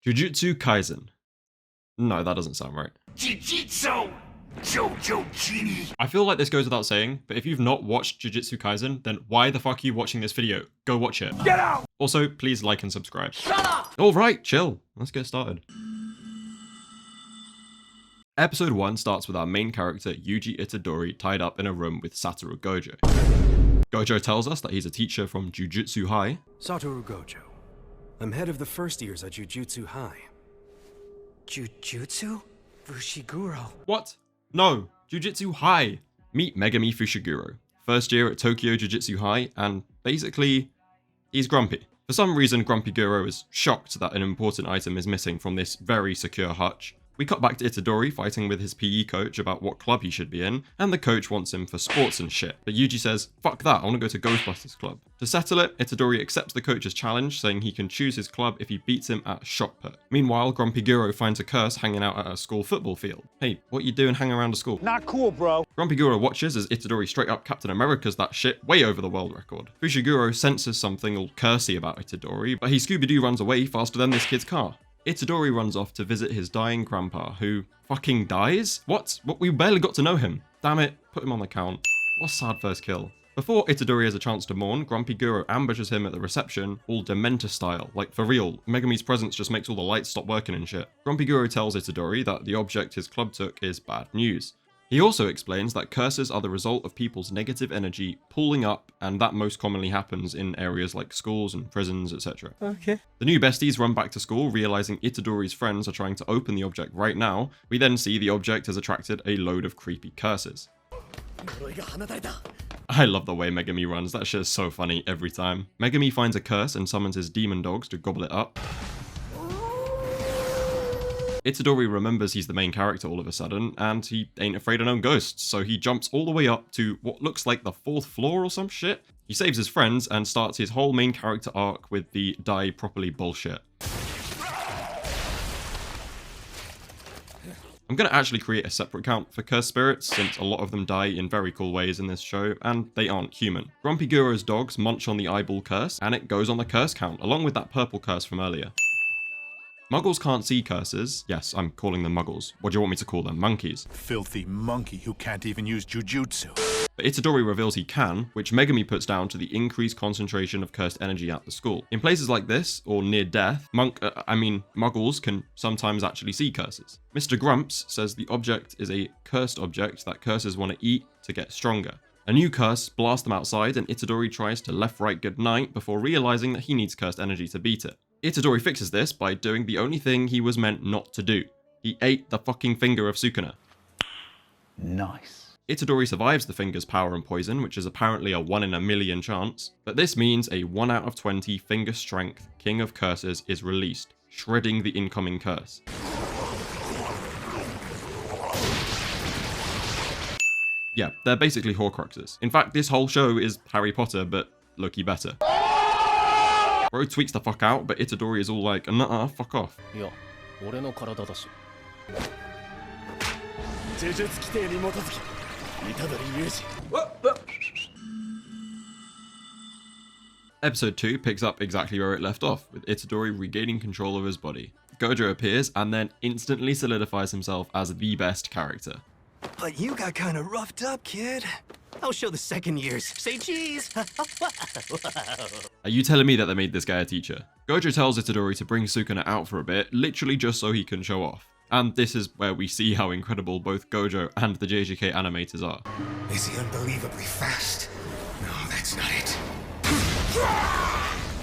Jujutsu Kaisen. No, that doesn't sound right. Jujutsu! Jojo Genie! I feel like this goes without saying, but if you've not watched Jujutsu Kaisen, then why the fuck are you watching this video? Go watch it. Get out! Also, please like and subscribe. Shut up! Alright, chill. Let's get started. Episode 1 starts with our main character Yuji Itadori tied up in a room with Satoru Gojo. Gojo tells us that he's a teacher from Jujutsu High. Satoru Gojo. I'm head of the first years at Jujutsu High. Jujutsu? Fushiguro. What? No, Jujutsu High. Meet Megami Fushiguro, first year at Tokyo Jujutsu High, and basically, he's grumpy. For some reason, Grumpy Guro is shocked that an important item is missing from this very secure hutch. We cut back to Itadori fighting with his PE coach about what club he should be in, and the coach wants him for sports and shit. But Yuji says, fuck that, I want to go to Ghostbusters Club. To settle it, Itadori accepts the coach's challenge, saying he can choose his club if he beats him at shot put. Meanwhile, Grumpy Guro finds a curse hanging out at a school football field. Hey, what you doing hanging around a school? Not cool, bro. Grumpy Guro watches as Itadori straight up Captain America's that shit way over the world record. Fushiguro senses something all cursy about Itadori, but he Scooby-Doo runs away faster than this kid's car. Itadori runs off to visit his dying grandpa, who fucking dies? What? We barely got to know him. Damn it, put him on the count. What a sad first kill. Before Itadori has a chance to mourn, Grumpy Guro ambushes him at the reception, all Dementor style. Like, for real, Megami's presence just makes all the lights stop working and shit. Grumpy Guro tells Itadori that the object his club took is bad news. He also explains that curses are the result of people's negative energy pooling up, and that most commonly happens in areas like schools and prisons, etc. Okay. The new besties run back to school, realizing Itadori's friends are trying to open the object right now. We then see the object has attracted a load of creepy curses. I love the way Megami runs, that shit is so funny every time. Megami finds a curse and summons his demon dogs to gobble it up. Itadori remembers he's the main character all of a sudden, and he ain't afraid of no ghosts, so he jumps all the way up to what looks like the 4th floor or some shit. He saves his friends and starts his whole main character arc with the die properly bullshit. I'm going to actually create a separate count for cursed spirits, since a lot of them die in very cool ways in this show, and they aren't human. Grumpy Guro's dogs munch on the eyeball curse, and it goes on the curse count, along with that purple curse from earlier. Muggles can't see curses. Yes, I'm calling them muggles. What do you want me to call them? Monkeys. Filthy monkey who can't even use Jujutsu. But Itadori reveals he can, which Megami puts down to the increased concentration of cursed energy at the school. In places like this, or near death, muggles can sometimes actually see curses. Mr. Grumps says the object is a cursed object that curses want to eat to get stronger. A new curse blasts them outside, and Itadori tries to left-right goodnight before realizing that he needs cursed energy to beat it. Itadori fixes this by doing the only thing he was meant not to do. He ate the fucking finger of Sukuna. Nice. Itadori survives the finger's power and poison, which is apparently a 1 in a million chance, but this means a 1 out of 20 finger strength King of Curses is released, shredding the incoming curse. Yeah, they're basically Horcruxes. In fact, this whole show is Harry Potter, but Loki better. Bro tweets the fuck out, but Itadori is all like, nah, fuck off. Episode 2 picks up exactly where it left off, with Itadori regaining control of his body. Gojo appears and then instantly solidifies himself as the best character. But you got kind of roughed up, kid. I'll show the second years. Say cheese. Are you telling me that they made this guy a teacher? Gojo tells Itadori to bring Sukuna out for a bit, literally just so he can show off. And this is where we see how incredible both Gojo and the JJK animators are. Is he unbelievably fast? No, that's not it.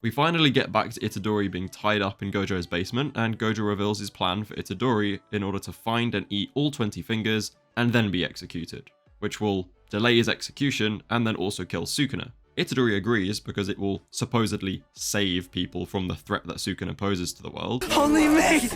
We finally get back to Itadori being tied up in Gojo's basement, and Gojo reveals his plan for Itadori in order to find and eat all 20 fingers and then be executed, which will delay his execution and then also kill Sukuna. Itadori agrees because it will supposedly save people from the threat that Sukuna poses to the world. Only me!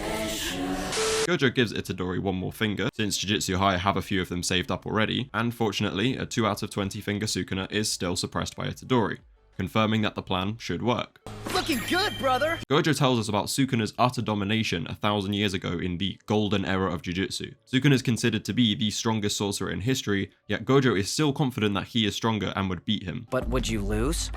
Gojo gives Itadori 1 more finger, since Jujutsu High have a few of them saved up already, and fortunately, a 2 out of 20 finger Sukuna is still suppressed by Itadori, confirming that the plan should work. Looking good, brother! Gojo tells us about Sukuna's utter domination 1,000 years ago in the golden era of Jujutsu. Sukuna is considered to be the strongest sorcerer in history, yet Gojo is still confident that he is stronger and would beat him. But would you lose?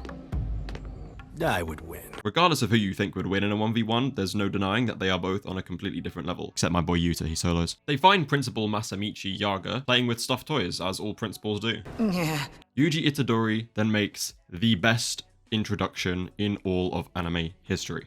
I would win. Regardless of who you think would win in a 1v1, there's no denying that they are both on a completely different level. Except my boy Yuta, he solos. They find Principal Masamichi Yaga playing with stuffed toys, as all principals do. Yeah. Yuji Itadori then makes the best introduction in all of anime history.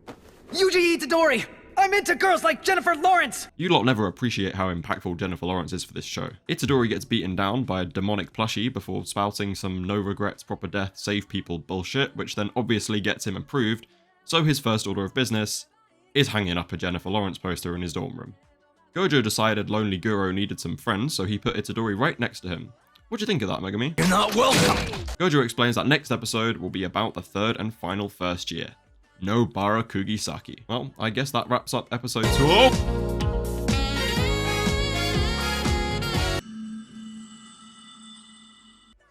Yuji Itadori! I'm into girls like Jennifer Lawrence! You lot never appreciate how impactful Jennifer Lawrence is for this show. Itadori gets beaten down by a demonic plushie before spouting some no regrets, proper death, save people bullshit, which then obviously gets him approved, so his first order of business is hanging up a Jennifer Lawrence poster in his dorm room. Gojo decided Lonely Guro needed some friends, so he put Itadori right next to him. What'd you think of that, Megami? You're not welcome. Gojo explains that next episode will be about the third and final first year. Nobara Kugisaki. Well, I guess that wraps up episode 2.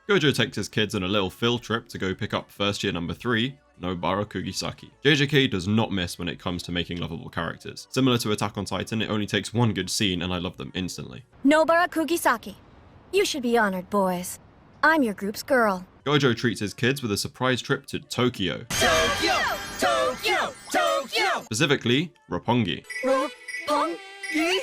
Gojo takes his kids on a little field trip to go pick up first year number 3, Nobara Kugisaki. JJK does not miss when it comes to making lovable characters. Similar to Attack on Titan, it only takes one good scene and I love them instantly. Nobara Kugisaki. You should be honored, boys. I'm your group's girl. Gojo treats his kids with a surprise trip to Tokyo. Tokyo! Tokyo! Tokyo! Specifically, Roppongi. Roppongi?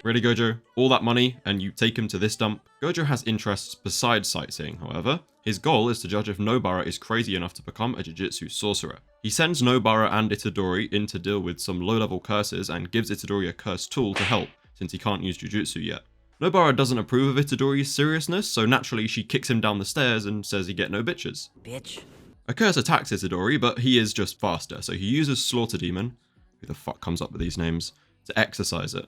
Really, Gojo? All that money and you take him to this dump? Gojo has interests besides sightseeing, however. His goal is to judge if Nobara is crazy enough to become a Jujutsu sorcerer. He sends Nobara and Itadori in to deal with some low-level curses and gives Itadori a curse tool to help, since he can't use Jujutsu yet. Nobara doesn't approve of Itadori's seriousness, so naturally she kicks him down the stairs and says he get no bitches. Bitch. A curse attacks Itadori, but he is just faster, so he uses Slaughter Demon, who the fuck comes up with these names, to exorcise it.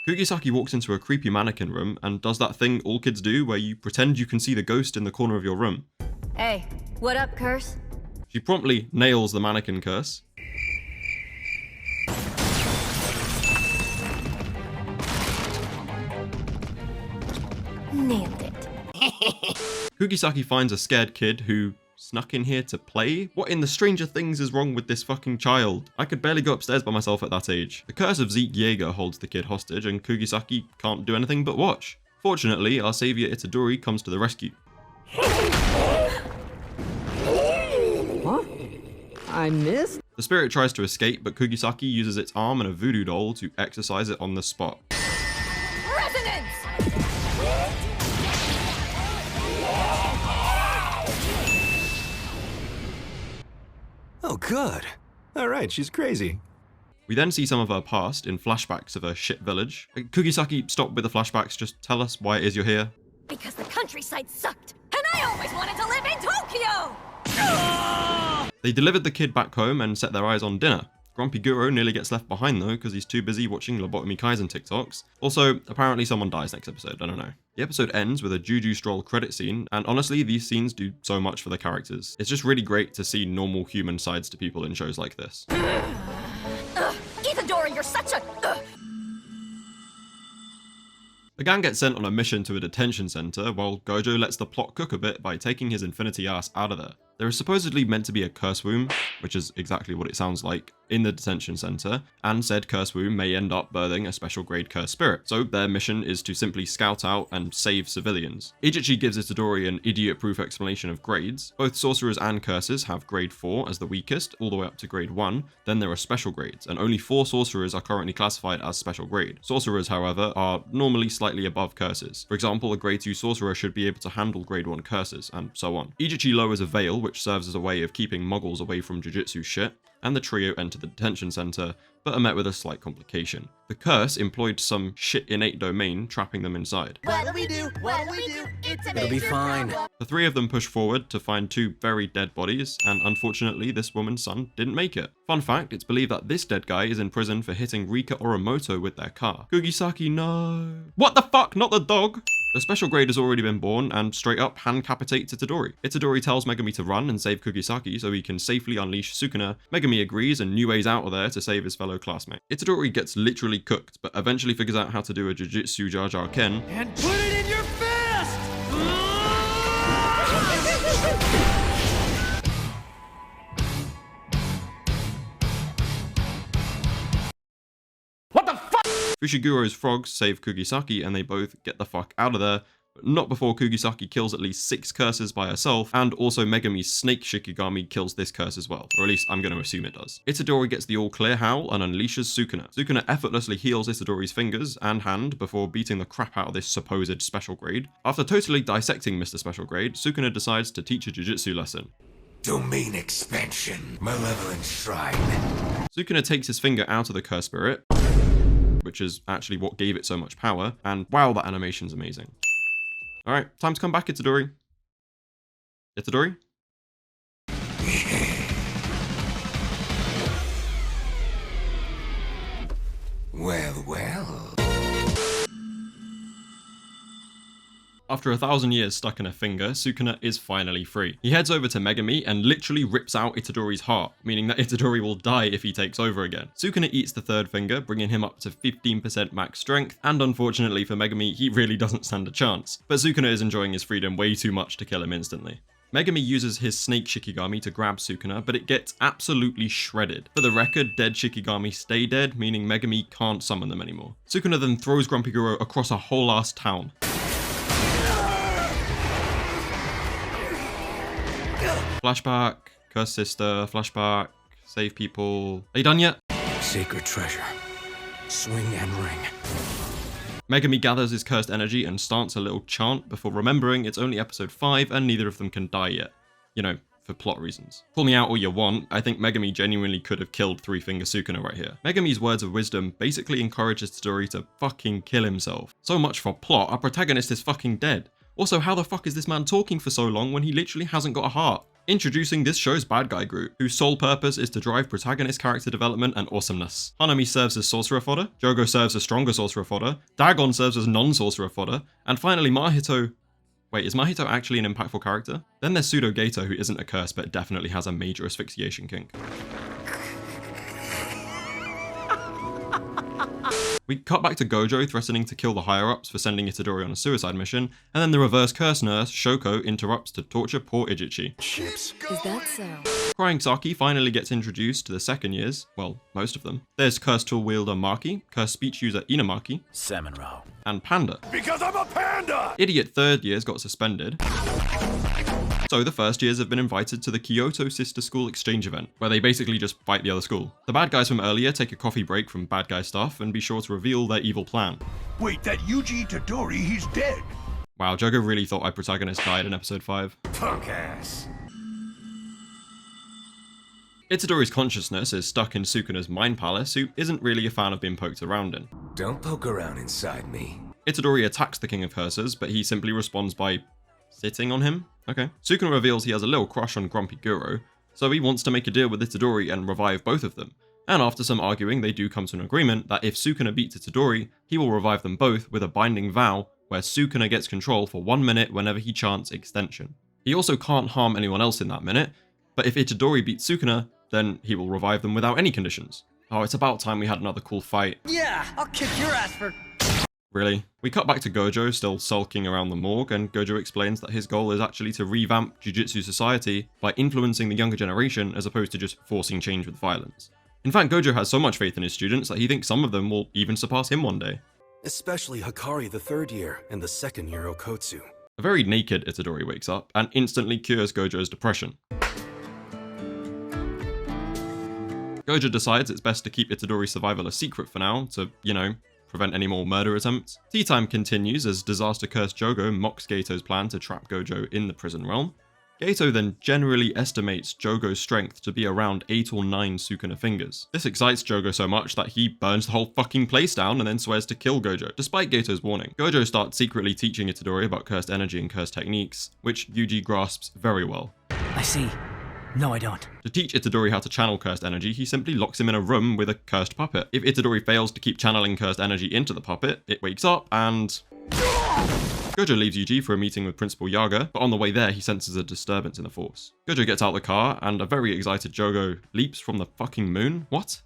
Kugisaki walks into a creepy mannequin room and does that thing all kids do where you pretend you can see the ghost in the corner of your room. Hey, what up, Curse? She promptly nails the mannequin curse. Nailed it. Kugisaki finds a scared kid who snuck in here to play? What in the Stranger Things is wrong with this fucking child? I could barely go upstairs by myself at that age. The curse of Zeke Yeager holds the kid hostage and Kugisaki can't do anything but watch. Fortunately, our savior Itadori comes to the rescue. What? I missed? The spirit tries to escape, but Kugisaki uses its arm and a voodoo doll to exorcise it on the spot. Resonance! Oh, good. Alright, she's crazy. We then see some of her past in flashbacks of her shit village. Kugisaki, stop with the flashbacks, just tell us why it is you're here. Because the countryside sucked, and I always wanted to live in Tokyo! They delivered the kid back home and set their eyes on dinner. Grumpy Guro nearly gets left behind though, because he's too busy watching Lobotomy Kaisen TikToks. Also, apparently someone dies next episode, I don't know. The episode ends with a Juju Stroll credit scene, and honestly, these scenes do so much for the characters. It's just really great to see normal human sides to people in shows like this. Itadori, you're such a... The gang gets sent on a mission to a detention center, while Gojo lets the plot cook a bit by taking his infinity ass out of there. There is supposedly meant to be a curse womb, which is exactly what it sounds like, in the detention center, and said curse womb may end up birthing a special grade curse spirit, so their mission is to simply scout out and save civilians. Ijichi gives Itadori an idiot-proof explanation of grades. Both sorcerers and curses have grade 4 as the weakest, all the way up to grade 1, then there are special grades, and only 4 sorcerers are currently classified as special grade. Sorcerers, however, are normally slightly above curses. For example, a grade 2 sorcerer should be able to handle grade 1 curses, and so on. Ijichi lowers a veil, which serves as a way of keeping muggles away from Jujutsu shit, and the trio enter the detention center, but are met with a slight complication. The curse employed some shit innate domain, trapping them inside. What'll we do? What'll we do? It's a It'll be fine. The 3 of them push forward to find 2 very dead bodies, and unfortunately this woman's son didn't make it. Fun fact, it's believed that this dead guy is in prison for hitting Rika Oromoto with their car. Kugisaki, no. What the fuck? Not the dog! The special grade has already been born and straight up hand-capitates Itadori. Itadori tells Megami to run and save Kugisaki so he can safely unleash Sukuna. Megami agrees and Nue's out of there to save his fellow classmate. Itadori gets literally cooked, but eventually figures out how to do a Jujutsu Jar Jar Ken. And put it in your fist! Fushiguro's frogs save Kugisaki and they both get the fuck out of there, but not before Kugisaki kills at least 6 curses by herself, and also Megami's snake Shikigami kills this curse as well, or at least I'm going to assume it does. Itadori gets the all clear howl and unleashes Sukuna. Sukuna effortlessly heals Itadori's fingers and hand before beating the crap out of this supposed special grade. After totally dissecting Mr. Special Grade, Sukuna decides to teach a Jujutsu lesson. Domain expansion. Malevolent shrine. Sukuna takes his finger out of the curse spirit, which is actually what gave it so much power, and wow, that animation's amazing. Alright, time to come back, Itadori. Itadori? Well, well. After 1,000 years stuck in a finger, Sukuna is finally free. He heads over to Megami and literally rips out Itadori's heart, meaning that Itadori will die if he takes over again. Sukuna eats the 3rd finger, bringing him up to 15% max strength, and unfortunately for Megami, he really doesn't stand a chance. But Sukuna is enjoying his freedom way too much to kill him instantly. Megami uses his snake Shikigami to grab Sukuna, but it gets absolutely shredded. For the record, dead Shikigami stay dead, meaning Megami can't summon them anymore. Sukuna then throws Grumpy Guro across a whole ass town. Flashback, curse sister, flashback, save people. Are you done yet? Sacred treasure. Swing and ring. Megami gathers his cursed energy and starts a little chant before remembering it's only episode 5 and neither of them can die yet. You know, for plot reasons. Call me out all you want, I think Megami genuinely could have killed 3-Finger Sukuna right here. Megami's words of wisdom basically encourages Itadori to fucking kill himself. So much for plot, our protagonist is fucking dead. Also, how the fuck is this man talking for so long when he literally hasn't got a heart? Introducing this show's bad guy group, whose sole purpose is to drive protagonist character development and awesomeness. Hanami serves as sorcerer fodder, Jogo serves as stronger sorcerer fodder, Dagon serves as non-sorcerer fodder, and finally Mahito... Wait, is Mahito actually an impactful character? Then there's Pseudo Gato, who isn't a curse but definitely has a major asphyxiation kink. We cut back to Gojo threatening to kill the higher-ups for sending Itadori on a suicide mission, and then the reverse curse nurse, Shoko, interrupts to torture poor Ijichi. Chips. Is that so? Crying Saki finally gets introduced to the 2nd years, well, most of them. There's curse tool wielder Maki, curse speech user Inamaki, Salmon-Row. and Panda. Because I'm a panda! Idiot 3rd years got suspended. So the 1st years have been invited to the Kyoto Sister School exchange event, where they basically just fight the other school. The bad guys from earlier take a coffee break from bad guy stuff and be sure to reveal their evil plan. Wait, that Yuji Itadori, he's dead. Wow, Jogo really thought our protagonist died in episode 5. Punk ass. Itadori's consciousness is stuck in Sukuna's mind palace, who isn't really a fan of being poked around in. Don't poke around inside me. Itadori attacks the King of Curses, but he simply responds by sitting on him? Okay. Sukuna reveals he has a little crush on Grumpy Guro, so he wants to make a deal with Itadori and revive both of them. And after some arguing, they do come to an agreement that if Sukuna beats Itadori, he will revive them both with a binding vow where Sukuna gets control for 1 minute whenever he chants extension. He also can't harm anyone else in that minute, but if Itadori beats Sukuna, then he will revive them without any conditions. Oh, it's about time we had another cool fight. Yeah, I'll kick your ass for... Really? We cut back to Gojo still sulking around the morgue, and Gojo explains that his goal is actually to revamp Jujutsu society by influencing the younger generation as opposed to just forcing change with violence. In fact, Gojo has so much faith in his students that he thinks some of them will even surpass him one day. Especially Hikari the 3rd year and the 2nd year Okotsu. A very naked Itadori wakes up and instantly cures Gojo's depression. Gojo decides it's best to keep Itadori's survival a secret for now to, you know, prevent any more murder attempts. Tea time continues as disaster-cursed Jogo mocks Gato's plan to trap Gojo in the prison realm. Gato then generally estimates Jogo's strength to be around 8 or 9 Sukuna fingers. This excites Jogo so much that he burns the whole fucking place down and then swears to kill Gojo, despite Gato's warning. Gojo starts secretly teaching Itadori about cursed energy and cursed techniques, which Yuji grasps very well. I see. No, I don't. To teach Itadori how to channel cursed energy, he simply locks him in a room with a cursed puppet. If Itadori fails to keep channeling cursed energy into the puppet, it wakes up and... Gojo leaves Yuji for a meeting with Principal Yaga, but on the way there he senses a disturbance in the force. Gojo gets out of the car, and a very excited Jogo leaps from the fucking moon? What?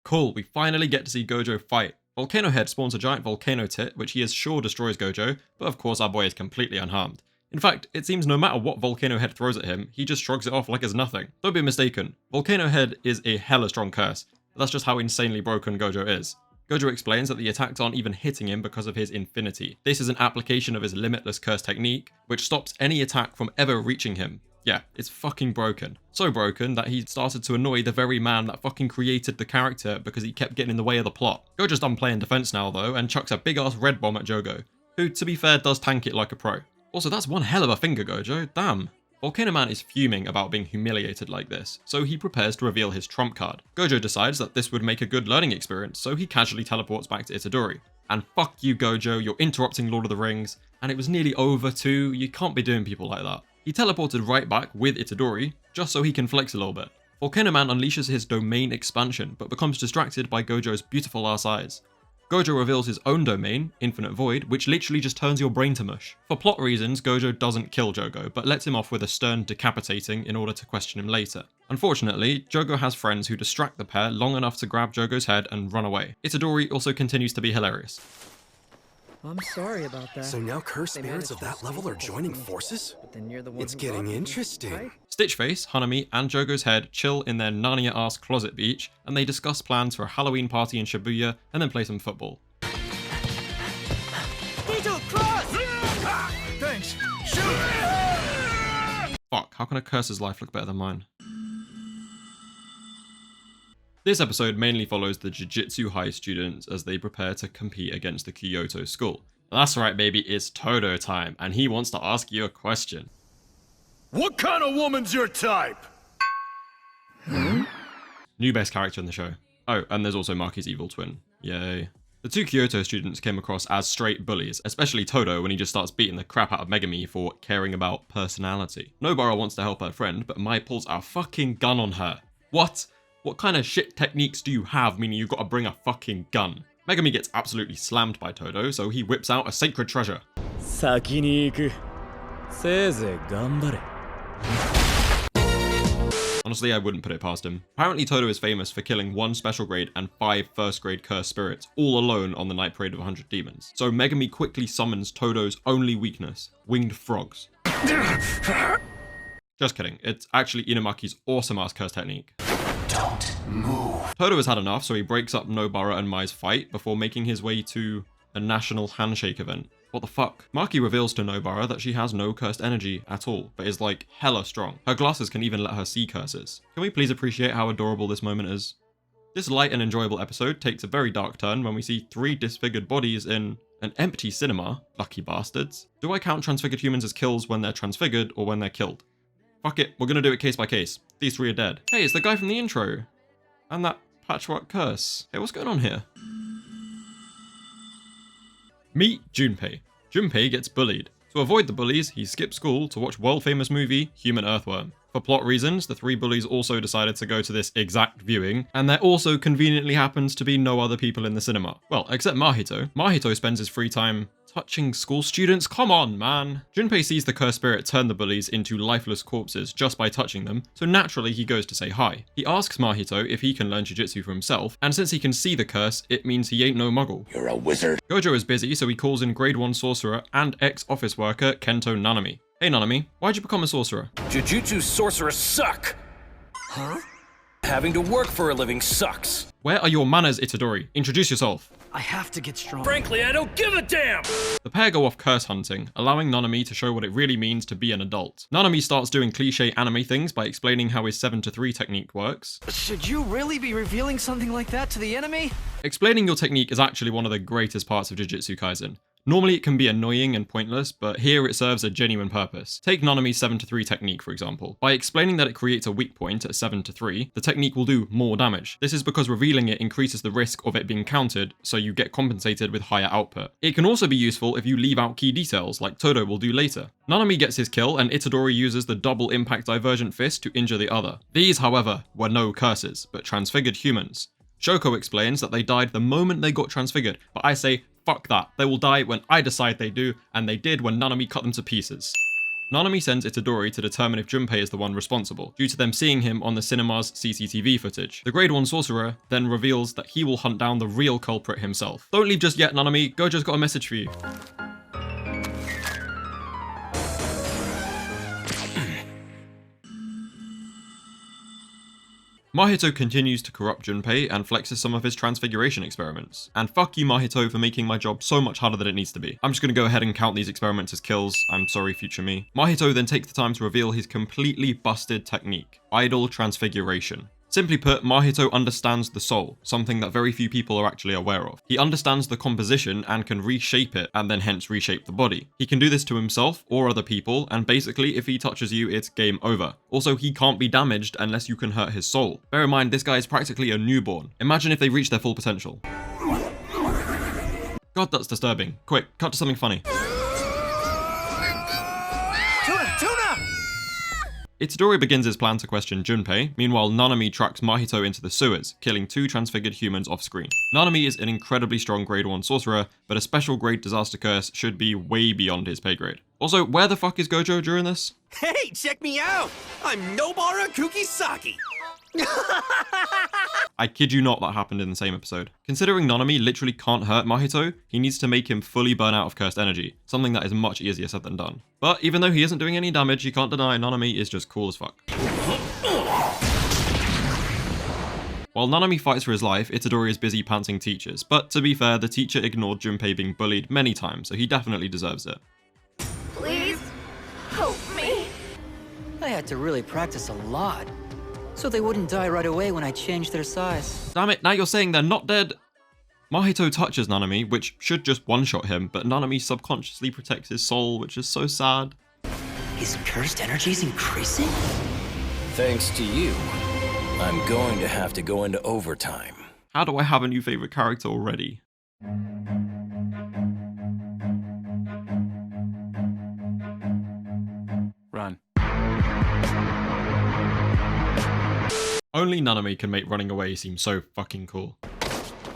Cool, we finally get to see Gojo fight. Volcano Head spawns a giant volcano tit, which he is sure destroys Gojo, but of course our boy is completely unharmed. In fact, it seems no matter what Volcano Head throws at him, he just shrugs it off like it's nothing. Don't be mistaken, Volcano Head is a hella strong curse, but that's just how insanely broken Gojo is. Gojo explains that the attacks aren't even hitting him because of his infinity. This is an application of his limitless curse technique, which stops any attack from ever reaching him. Yeah, it's fucking broken. So broken that he started to annoy the very man that fucking created the character because he kept getting in the way of the plot. Gojo's done playing defense now though, and chucks a big ass red bomb at Jogo, who to be fair does tank it like a pro. Also, that's one hell of a finger, Gojo, damn. Volcano Man is fuming about being humiliated like this, so he prepares to reveal his trump card. Gojo decides that this would make a good learning experience, so he casually teleports back to Itadori. And fuck you, Gojo, you're interrupting Lord of the Rings, and it was nearly over too, you can't be doing people like that. He teleported right back with Itadori, just so he can flex a little bit. Volcano Man unleashes his domain expansion, but becomes distracted by Gojo's beautiful ass eyes. Gojo reveals his own domain, Infinite Void, which literally just turns your brain to mush. For plot reasons, Gojo doesn't kill Jogo, but lets him off with a stern decapitating in order to question him later. Unfortunately, Jogo has friends who distract the pair long enough to grab Jogo's head and run away. Itadori also continues to be hilarious. I'm sorry about that. So now cursed spirits of that level are joining forces? But then you're the one It's who getting brought them, interesting. right? Stitchface, Hanami, and Jogo's head chill in their Narnia-ass closet beach, and they discuss plans for a Halloween party in Shibuya, and then play some football. Thanks. Shoot! Fuck, how can a curse's life look better than mine? This episode mainly follows the Jujutsu High students as they prepare to compete against the Kyoto school. That's right, baby, it's Todo time, and he wants to ask you a question. What kind of woman's your type? New best character in the show. Oh, and there's also Maki's evil twin. Yay. The two Kyoto students came across as straight bullies, especially Todo when he just starts beating the crap out of Megami for caring about personality. Nobara wants to help her friend, but Mai pulls a fucking gun on her. What? What kind of shit techniques do you have, meaning you've got to bring a fucking gun? Megami gets absolutely slammed by Todo, so he whips out a sacred treasure. 先に行く。せいぜい頑張れ。 Honestly, I wouldn't put it past him. Apparently, Todo is famous for killing 1 special grade and 5 first grade cursed spirits, all alone on the night parade of 100 demons. So Megami quickly summons Todo's only weakness, winged frogs. Just kidding, it's actually Inumaki's awesome ass curse technique. Don't move. Todo has had enough, so he breaks up Nobara and Mai's fight before making his way to a national handshake event. What the fuck? Maki reveals to Nobara that she has no cursed energy at all, but is like hella strong. Her glasses can even let her see curses. Can we please appreciate how adorable this moment is? This light and enjoyable episode takes a very dark turn when we see 3 disfigured bodies in an empty cinema. Lucky bastards. Do I count transfigured humans as kills when they're transfigured or when they're killed? Fuck it, we're gonna do it case by case. These 3 are dead. Hey, it's the guy from the intro. And that patchwork curse. Hey, what's going on here? Meet Junpei. Junpei gets bullied. To avoid the bullies, he skips school to watch world-famous movie Human Earthworm. For plot reasons, the 3 bullies also decided to go to this exact viewing, and there also conveniently happens to be no other people in the cinema. Well, except Mahito. Mahito spends his free time touching school students? Come on, man. Junpei sees the cursed spirit turn the bullies into lifeless corpses just by touching them, so naturally he goes to say hi. He asks Mahito if he can learn Jujutsu for himself, and since he can see the curse, it means he ain't no muggle. You're a wizard. Gojo is busy, so he calls in grade 1 sorcerer and ex-office worker Kento Nanami. Hey Nanami, why'd you become a sorcerer? Jujutsu sorcerers suck! Huh? Having to work for a living sucks. Where are your manners, Itadori? Introduce yourself. I have to get strong. Frankly, I don't give a damn! The pair go off curse hunting, allowing Nanami to show what it really means to be an adult. Nanami starts doing cliche anime things by explaining how his 7-to-3 technique works. Should you really be revealing something like that to the enemy? Explaining your technique is actually one of the greatest parts of Jujutsu Kaisen. Normally it can be annoying and pointless, but here it serves a genuine purpose. Take Nanami's 7-to-3 technique for example. By explaining that it creates a weak point at 7-to-3, the technique will do more damage. This is because revealing it increases the risk of it being countered, so you get compensated with higher output. It can also be useful if you leave out key details, like Todo will do later. Nanami gets his kill, and Itadori uses the double impact divergent fist to injure the other. These, however, were no curses, but transfigured humans. Shoko explains that they died the moment they got transfigured, but I say, fuck that. They will die when I decide they do, and they did when Nanami cut them to pieces. Nanami sends Itadori to determine if Junpei is the one responsible, due to them seeing him on the cinema's CCTV footage. The grade 1 sorcerer then reveals that he will hunt down the real culprit himself. Don't leave just yet, Nanami. Gojo's got a message for you. Mahito continues to corrupt Junpei and flexes some of his transfiguration experiments. And fuck you, Mahito, for making my job so much harder than it needs to be. I'm just gonna go ahead and count these experiments as kills. I'm sorry, future me. Mahito then takes the time to reveal his completely busted technique, idle transfiguration. Simply put, Mahito understands the soul, something that very few people are actually aware of. He understands the composition and can reshape it, and then hence reshape the body. He can do this to himself or other people, and basically if he touches you, it's game over. Also, he can't be damaged unless you can hurt his soul. Bear in mind, this guy is practically a newborn. Imagine if they reach their full potential. God, that's disturbing. Quick, cut to something funny. Itadori begins his plan to question Junpei. Meanwhile, Nanami tracks Mahito into the sewers, killing 2 transfigured humans off screen. Nanami is an incredibly strong grade 1 sorcerer, but a special grade disaster curse should be way beyond his pay grade. Also, where the fuck is Gojo during this? Hey, check me out! I'm Nobara Kukisaki! I kid you not, that happened in the same episode. Considering Nanami literally can't hurt Mahito, he needs to make him fully burn out of cursed energy, something that is much easier said than done. But even though he isn't doing any damage, you can't deny Nanami is just cool as fuck. While Nanami fights for his life, Itadori is busy pantsing teachers, but to be fair, the teacher ignored Junpei being bullied many times, so he definitely deserves it. Please, help me. I had to really practice a lot, so they wouldn't die right away when I changed their size. Damn it, now you're saying they're not dead? Mahito touches Nanami, which should just one-shot him, but Nanami subconsciously protects his soul, which is so sad. His cursed energy's increasing? Thanks to you, I'm going to have to go into overtime. How do I have a new favorite character already? Run. Only Nanami can make running away seem so fucking cool.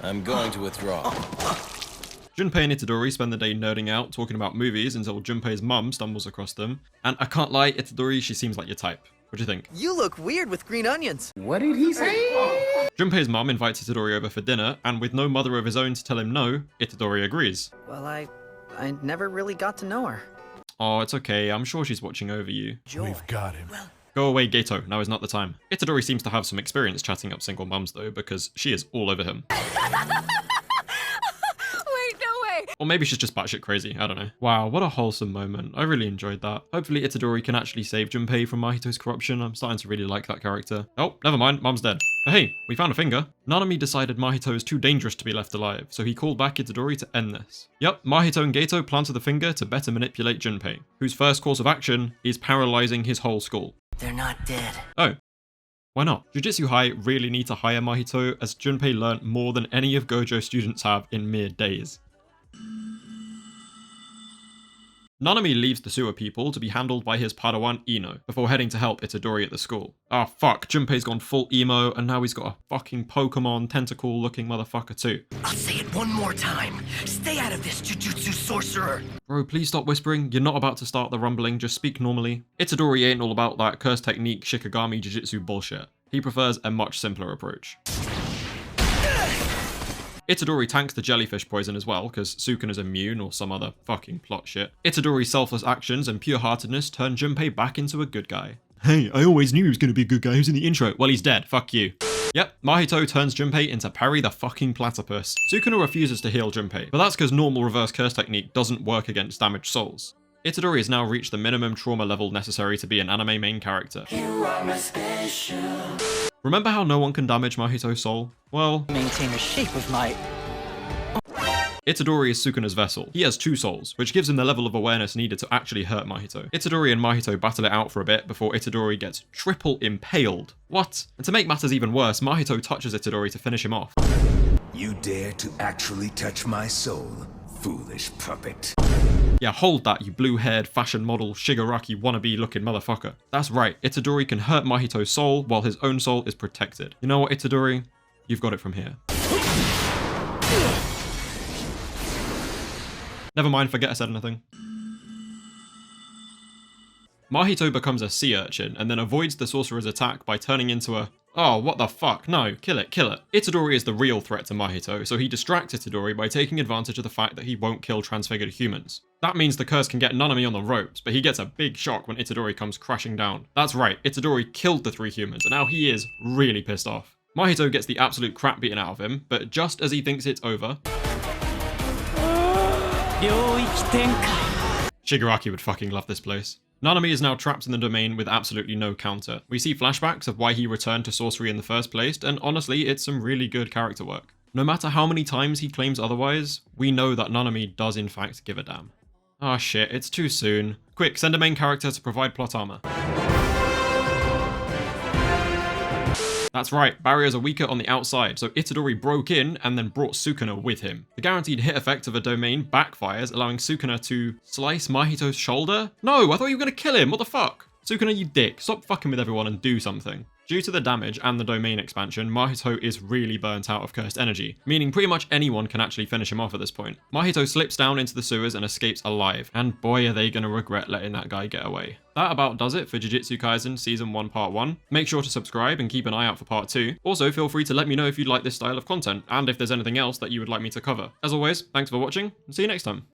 I'm going to withdraw. Junpei and Itadori spend the day nerding out, talking about movies until Junpei's mum stumbles across them. And I can't lie, Itadori, she seems like your type. What do you think? You look weird with green onions. What did he say? Junpei's mum invites Itadori over for dinner, and with no mother of his own to tell him no, Itadori agrees. Well, I never really got to know her. Oh, it's okay, I'm sure she's watching over you. We've got him. Go away, Geto, now is not the time. Itadori seems to have some experience chatting up single mums though, because she is all over him. Wait, no way. Or maybe she's just batshit crazy, I don't know. Wow, what a wholesome moment. I really enjoyed that. Hopefully Itadori can actually save Junpei from Mahito's corruption. I'm starting to really like that character. Oh, never mind, Mum's dead. But hey, we found a finger. Nanami decided Mahito is too dangerous to be left alive, so he called back Itadori to end this. Yep, Mahito and Geto planted the finger to better manipulate Junpei, whose first course of action is paralyzing his whole skull. They're not dead. Oh. Why not? Jujutsu High really need to hire Mahito, as Junpei learnt more than any of Gojo's students have in mere days. Nanami leaves the sewer people to be handled by his Padawan Ino, before heading to help Itadori at the school. Ah fuck, Junpei's gone full emo, and now he's got a fucking Pokemon tentacle looking motherfucker too. I'll say it one more time. Stay out of this, Jujutsu sorcerer. Bro, please stop whispering, you're not about to start the rumbling, just speak normally. Itadori ain't all about that curse technique Shikigami Jujutsu bullshit. He prefers a much simpler approach. Itadori tanks the jellyfish poison as well, because Sukuna is immune or some other fucking plot shit. Itadori's selfless actions and pure-heartedness turn Junpei back into a good guy. Hey, I always knew he was going to be a good guy who's in the intro. Well, he's dead, fuck you. Yep, Mahito turns Junpei into Parry the fucking platypus. Sukuna refuses to heal Junpei, but that's because normal reverse curse technique doesn't work against damaged souls. Itadori has now reached the minimum trauma level necessary to be an anime main character. Remember how no one can damage Mahito's soul? Well, Maintain the shape of my... Itadori is Sukuna's vessel. He has 2 souls, which gives him the level of awareness needed to actually hurt Mahito. Itadori and Mahito battle it out for a bit before Itadori gets triple impaled. What? And to make matters even worse, Mahito touches Itadori to finish him off. You dare to actually touch my soul, foolish puppet. Yeah, hold that, you blue-haired fashion model Shigaraki wannabe looking motherfucker. That's right, Itadori can hurt Mahito's soul while his own soul is protected. You know what, Itadori? You've got it from here. Never mind, forget I said anything. Mahito becomes a sea urchin and then avoids the sorcerer's attack by turning into a oh, what the fuck, no, kill it. Itadori is the real threat to Mahito, so he distracts Itadori by taking advantage of the fact that he won't kill transfigured humans. That means the curse can get Nanami on the ropes, but he gets a big shock when Itadori comes crashing down. That's right, Itadori killed the 3 humans, and now he is really pissed off. Mahito gets the absolute crap beaten out of him, but just as he thinks it's over... Shigaraki would fucking love this place. Nanami is now trapped in the domain with absolutely no counter. We see flashbacks of why he returned to sorcery in the first place, and honestly, it's some really good character work. No matter how many times he claims otherwise, we know that Nanami does in fact give a damn. Ah shit, it's too soon. Quick, send a main character to provide plot armor. That's right, barriers are weaker on the outside, so Itadori broke in and then brought Sukuna with him. The guaranteed hit effect of a domain backfires, allowing Sukuna to slice Mahito's shoulder? No, I thought you were gonna kill him, what the fuck? Sukuna, you dick, stop fucking with everyone and do something. Due to the damage and the domain expansion, Mahito is really burnt out of cursed energy, meaning pretty much anyone can actually finish him off at this point. Mahito slips down into the sewers and escapes alive, and boy are they gonna regret letting that guy get away. That about does it for Jujutsu Kaisen Season 1 Part 1. Make sure to subscribe and keep an eye out for Part 2. Also, feel free to let me know if you'd like this style of content, and if there's anything else that you would like me to cover. As always, thanks for watching, and see you next time.